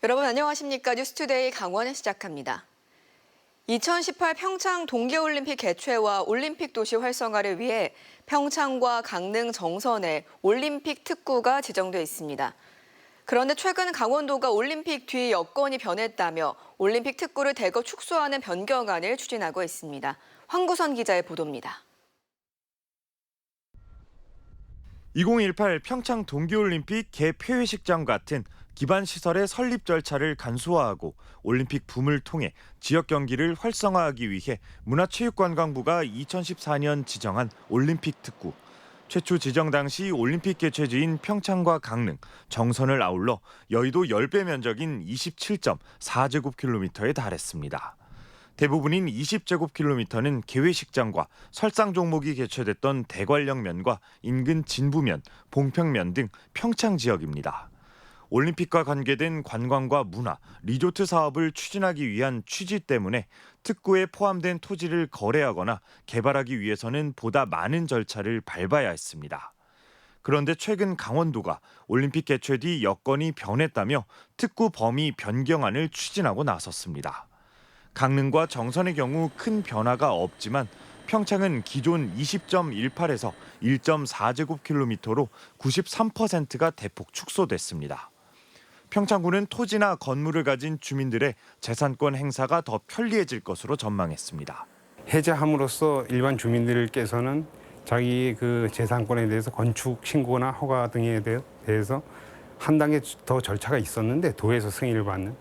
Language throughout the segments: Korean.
여러분 안녕하십니까? 뉴스투데이 강원 시작합니다. 2018 평창 동계올림픽 개최와 올림픽 도시 활성화를 위해 평창과 강릉 정선에 올림픽 특구가 지정돼 있습니다. 그런데 최근 강원도가 올림픽 뒤 여건이 변했다며 올림픽 특구를 대거 축소하는 변경안을 추진하고 있습니다. 황구선 기자의 보도입니다. 2018 평창 동계올림픽 개폐회식장 같은 기반 시설의 설립 절차를 간소화하고 올림픽 붐을 통해 지역 경기를 활성화하기 위해 문화체육관광부가 2014년 지정한 올림픽 특구. 최초 지정 당시 올림픽 개최지인 평창과 강릉, 정선을 아울러 여의도 10배 면적인 27.4제곱킬로미터에 달했습니다. 대부분인 20제곱킬로미터는 개회식장과 설상 종목이 개최됐던 대관령면과 인근 진부면, 봉평면 등 평창 지역입니다. 올림픽과 관계된 관광과 문화, 리조트 사업을 추진하기 위한 취지 때문에 특구에 포함된 토지를 거래하거나 개발하기 위해서는 보다 많은 절차를 밟아야 했습니다. 그런데 최근 강원도가 올림픽 개최 뒤 여건이 변했다며 특구 범위 변경안을 추진하고 나섰습니다. 강릉과 정선의 경우 큰 변화가 없지만 평창은 기존 20.18에서 1.4제곱킬로미터로 93%가 대폭 축소됐습니다. 평창군은 토지나 건물을 가진 주민들의 재산권 행사가 더 편리해질 것으로 전망했습니다. 해제함으로써 일반 주민들께서는 자기 그 재산권에 대해서 건축 신고나 허가 등에 대해서 한 단계 더 절차가 있었는데 도에서 승인을 받는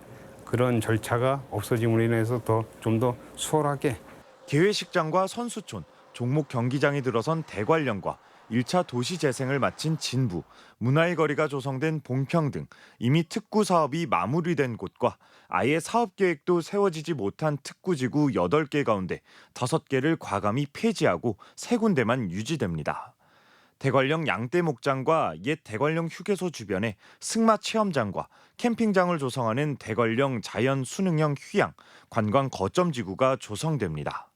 그런 절차가 없어짐으로 인해서 좀 더 수월하게 개회식장과 선수촌, 종목 경기장이 들어선 대관령과 1차 도시 재생을 마친 진부, 문화의 거리가 조성된 봉평 등 이미 특구 사업이 마무리된 곳과 아예 사업 계획도 세워지지 못한 특구지구 8개 가운데 5개를 과감히 폐지하고 3군데만 유지됩니다. 대관령 양떼 목장과 옛 대관령 휴게소 주변에 승마 체험장과 캠핑장을 조성하는 대관령 자연 순응형 휴양, 관광 거점 지구가 조성됩니다.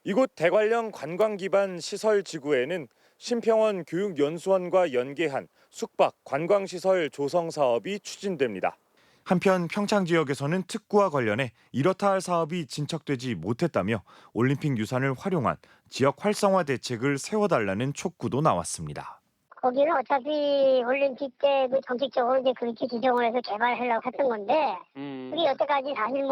이곳 대관령 관광 기반 시설 지구에는 심평원 교육연수원과 연계한 숙박 관광시설 조성 사업이 추진됩니다. 한편 평창 지역에서는 특구와 관련해 이렇다 할 사업이 진척되지 못했다며 올림픽 유산을 활용한 지역 활성화 대책을 세워달라는 촉구도 나왔습니다. 거기는 어차피 올림픽 때 그 정책적으로 이제 그렇게 지정을 해서 개발하려고 했던 건데, 그게 여태까지 사실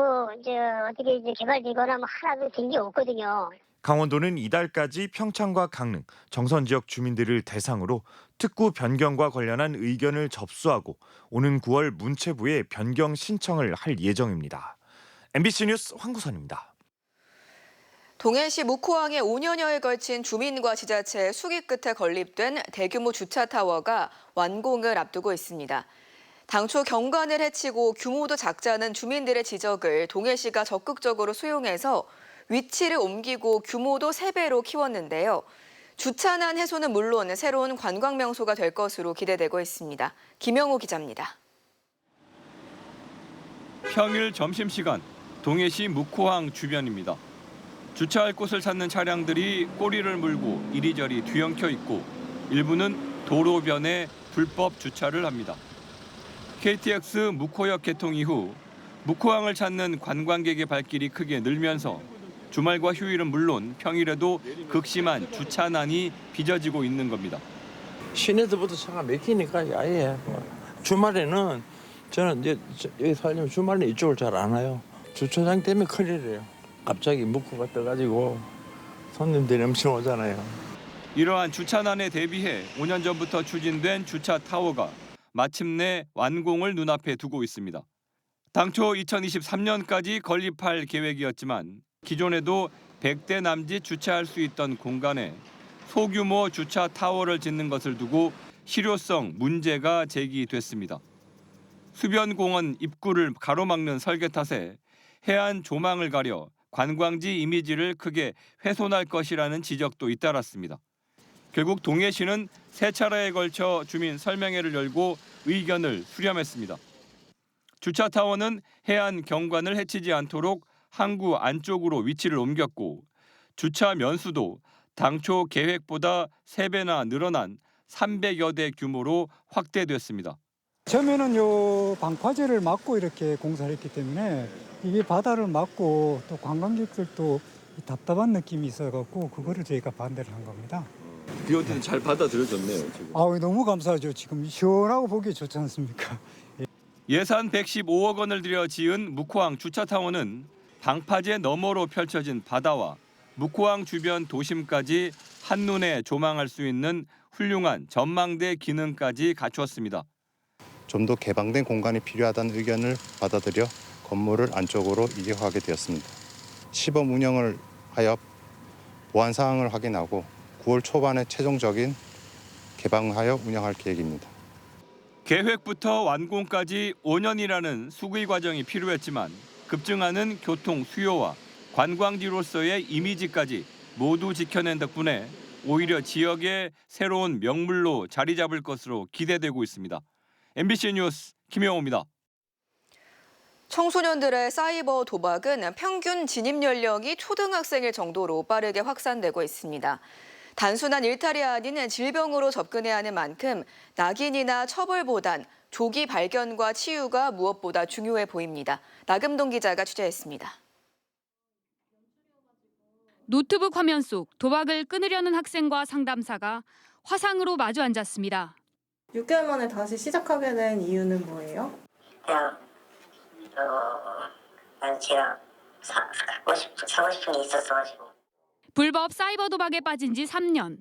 어떻게 이제 개발되거나 하나도 된 게 없거든요. 강원도는 이달까지 평창과 강릉, 정선 지역 주민들을 대상으로 특구 변경과 관련한 의견을 접수하고 오는 9월 문체부에 변경 신청을 할 예정입니다. MBC 뉴스 황구선입니다. 동해시 묵호항에 5년여에 걸친 주민과 지자체의 수기 끝에 건립된 대규모 주차타워가 완공을 앞두고 있습니다. 당초 경관을 해치고 규모도 작자는 주민들의 지적을 동해시가 적극적으로 수용해서 위치를 옮기고 규모도 3배로 키웠는데요. 주차난 해소는 물론 새로운 관광 명소가 될 것으로 기대되고 있습니다. 김영호 기자입니다. 평일 점심시간 동해시 묵호항 주변입니다. 주차할 곳을 찾는 차량들이 꼬리를 물고 이리저리 뒤엉켜 있고 일부는 도로변에 불법 주차를 합니다. KTX 묵호역 개통 이후 묵호항을 찾는 관광객의 발길이 크게 늘면서 주말과 휴일은 물론 평일에도 극심한 주차난이 빚어지고 있는 겁니다. 시내에서부터 차가 막히니까 아예 주말에는 저는 이제 여기 살려면 주말에 이쪽을 잘 안 와요. 주차장 때문에 큰일이에요. 갑자기 묵호가 떠가지고 손님들이 엄청 오잖아요. 이러한 주차난에 대비해 5년 전부터 추진된 주차 타워가 마침내 완공을 눈앞에 두고 있습니다. 당초 2023년까지 건립할 계획이었지만 기존에도 100대 남짓 주차할 수 있던 공간에 소규모 주차 타워를 짓는 것을 두고 실효성 문제가 제기됐습니다. 수변공원 입구를 가로막는 설계 탓에 해안 조망을 가려 관광지 이미지를 크게 훼손할 것이라는 지적도 잇따랐습니다. 결국 동해시는 3차례에 걸쳐 주민 설명회를 열고 의견을 수렴했습니다. 주차타워는 해안 경관을 해치지 않도록 항구 안쪽으로 위치를 옮겼고 주차 면수도 당초 계획보다 3배나 늘어난 300여 대 규모로 확대됐습니다. 처음에는 요 방파제를 막고 이렇게 공사를 했기 때문에 이게 바다를 막고 또 관광객들도 답답한 느낌이 있어갖고 그거를 저희가 반대를 한 겁니다. 비오트는 잘 받아들여졌네요, 지금. 너무 감사하죠. 지금 시원하고 보기 좋지 않습니까? 예산 115억 원을 들여 지은 묵호항 주차타워는 방파제 너머로 펼쳐진 바다와 묵호항 주변 도심까지 한눈에 조망할 수 있는 훌륭한 전망대 기능까지 갖추었습니다. 좀 더 개방된 공간이 필요하다는 의견을 받아들여 건물을 안쪽으로 이적하게 되었습니다. 시범 운영을 하여 보안 사항을 확인하고 9월 초반에 최종적인 개방하여 운영할 계획입니다. 계획부터 완공까지 5년이라는 수기 과정이 필요했지만 급증하는 교통 수요와 관광지로서의 이미지까지 모두 지켜낸 덕분에 오히려 지역의 새로운 명물로 자리 잡을 것으로 기대되고 있습니다. MBC 뉴스 김영호입니다. 청소년들의 사이버 도박은 평균 진입 연령이 초등학생일 정도로 빠르게 확산되고 있습니다. 단순한 일탈이 아닌 질병으로 접근해야 하는 만큼 낙인이나 처벌보단 조기 발견과 치유가 무엇보다 중요해 보입니다. 나금동 기자가 취재했습니다. 노트북 화면 속 도박을 끊으려는 학생과 상담사가 화상으로 마주 앉았습니다. 6개월 만에 다시 시작하게 된 이유는 뭐예요? 그냥 제가 사고 싶은 게 있었어가지고. 불법 사이버 도박에 빠진 지 3년.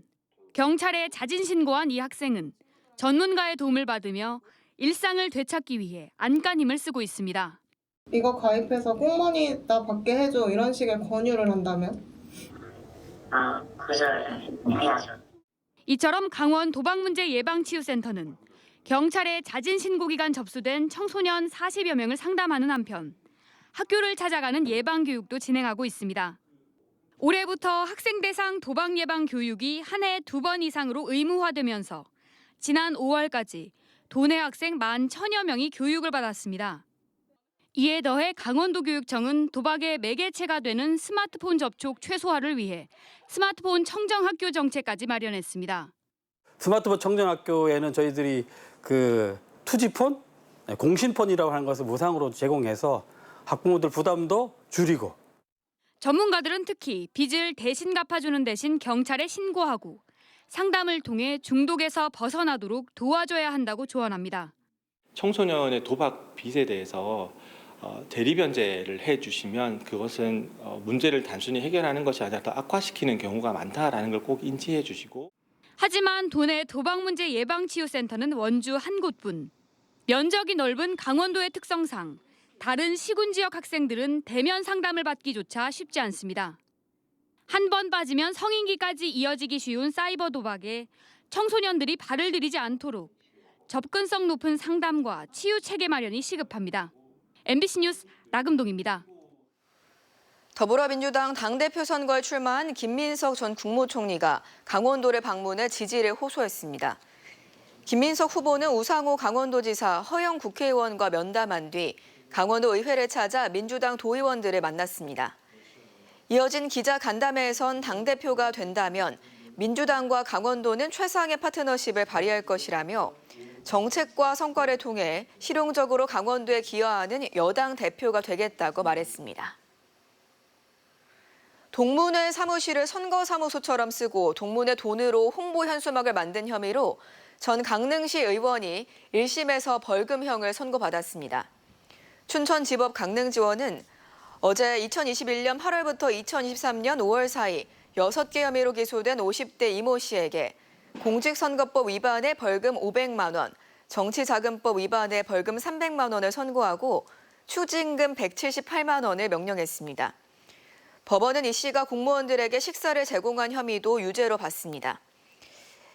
경찰에 자진 신고한 이 학생은 전문가의 도움을 받으며 일상을 되찾기 위해 안간힘을 쓰고 있습니다. 이거 가입해서 꽁머니 나 받게 해줘 이런 식의 권유를 한다면? 거절해야죠. 이처럼 강원 도박문제 예방치유센터는 경찰에 자진 신고 기간 접수된 청소년 40여 명을 상담하는 한편 학교를 찾아가는 예방교육도 진행하고 있습니다. 올해부터 학생 대상 도박 예방 교육이 한 해에 2번 이상으로 의무화되면서 지난 5월까지 도내 학생 11,000여 명이 교육을 받았습니다. 이에 더해 강원도교육청은 도박의 매개체가 되는 스마트폰 접촉 최소화를 위해 스마트폰 청정학교 정책까지 마련했습니다. 스마트폰 청정학교에는 저희들이 투지폰, 공신폰이라고 하는 것을 무상으로 제공해서 학부모들 부담도 줄이고. 전문가들은 특히 빚을 대신 갚아주는 대신 경찰에 신고하고 상담을 통해 중독에서 벗어나도록 도와줘야 한다고 조언합니다. 청소년의 도박 빚에 대해서 대리변제를 해주시면 그것은 문제를 단순히 해결하는 것이 아니라 더 악화시키는 경우가 많다라는 걸 꼭 인지해 주시고. 하지만 도내 도박문제 예방치유센터는 원주 한 곳뿐. 면적이 넓은 강원도의 특성상 다른 시군 지역 학생들은 대면 상담을 받기조차 쉽지 않습니다. 한 번 빠지면 성인기까지 이어지기 쉬운 사이버 도박에 청소년들이 발을 들이지 않도록 접근성 높은 상담과 치유 체계 마련이 시급합니다. MBC 뉴스 나금동입니다. 더불어민주당 당대표 선거에 출마한 김민석 전 국무총리가 강원도를 방문해 지지를 호소했습니다. 김민석 후보는 우상호 강원도지사, 허영 국회의원과 면담한 뒤 강원도 의회를 찾아 민주당 도의원들을 만났습니다. 이어진 기자 간담회에선 당대표가 된다면 민주당과 강원도는 최상의 파트너십을 발휘할 것이라며 정책과 성과를 통해 실용적으로 강원도에 기여하는 여당 대표가 되겠다고 말했습니다. 동문회 사무실을 선거사무소처럼 쓰고 동문회 돈으로 홍보 현수막을 만든 혐의로 전 강릉시 의원이 1심에서 벌금형을 선고받았습니다. 춘천지법 강릉지원은 어제 2021년 8월부터 2023년 5월 사이 6개 혐의로 기소된 50대 이모 씨에게 공직선거법 위반에 벌금 500만 원, 정치자금법 위반에 벌금 300만 원을 선고하고 추징금 178만 원을 명령했습니다. 법원은 이 씨가 공무원들에게 식사를 제공한 혐의도 유죄로 봤습니다.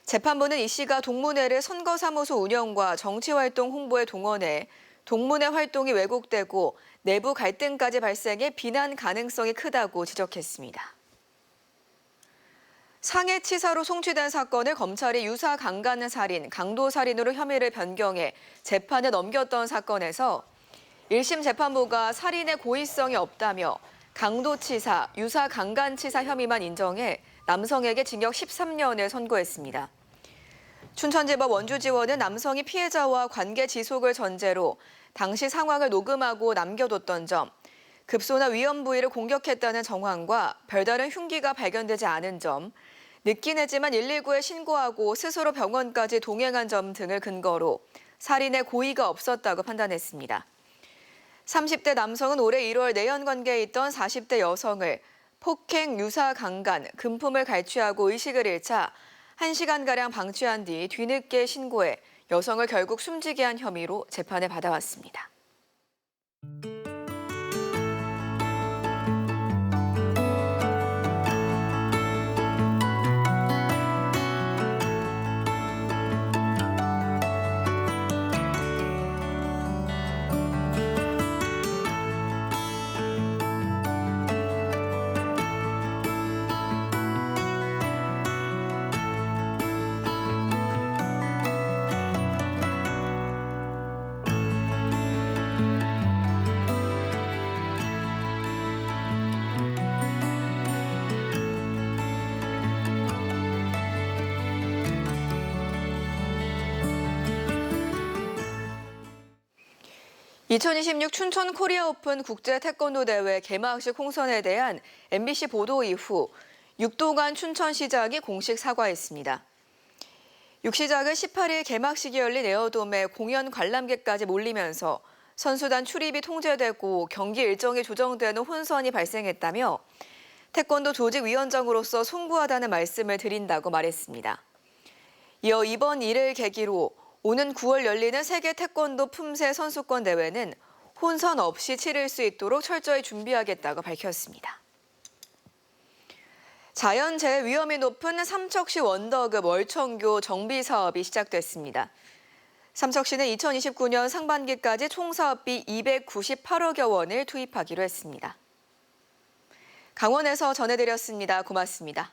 재판부는 이 씨가 동문회를 선거사무소 운영과 정치활동 홍보에 동원해 동문회 활동이 왜곡되고 내부 갈등까지 발생해 비난 가능성이 크다고 지적했습니다. 상해치사로 송치된 사건을 검찰이 유사 강간살인, 강도살인으로 혐의를 변경해 재판에 넘겼던 사건에서 1심 재판부가 살인의 고의성이 없다며 강도치사, 유사 강간치사 혐의만 인정해 남성에게 징역 13년을 선고했습니다. 춘천지법 원주지원은 남성이 피해자와 관계 지속을 전제로 당시 상황을 녹음하고 남겨뒀던 점, 급소나 위험 부위를 공격했다는 정황과 별다른 흉기가 발견되지 않은 점, 늦긴 했지만 119에 신고하고 스스로 병원까지 동행한 점 등을 근거로 살인의 고의가 없었다고 판단했습니다. 30대 남성은 올해 1월 내연 관계에 있던 40대 여성을 폭행, 유사, 강간, 금품을 갈취하고 의식을 잃자 1시간가량 방치한 뒤 뒤늦게 신고해 여성을 결국 숨지게 한 혐의로 재판에 받아왔습니다. (2026) 춘천 코리아 오픈 국제 태권도 대회 개막식 홍선에 대한 MBC 보도 이후 육도관 춘천시장이 공식 사과했습니다. 육시장은 18일 개막식이 열린 에어돔에 공연 관람객까지 몰리면서 선수단 출입이 통제되고 경기 일정이 조정되는 혼선이 발생했다며 태권도 조직위원장으로서 송구하다는 말씀을 드린다고 말했습니다. 이어 이번 일을 계기로 오는 9월 열리는 세계 태권도 품새 선수권 대회는 혼선 없이 치를 수 있도록 철저히 준비하겠다고 밝혔습니다. 자연재해 위험이 높은 삼척시 원더급 월천교 정비 사업이 시작됐습니다. 삼척시는 2029년 상반기까지 총 사업비 298억여 원을 투입하기로 했습니다. 강원에서 전해드렸습니다. 고맙습니다.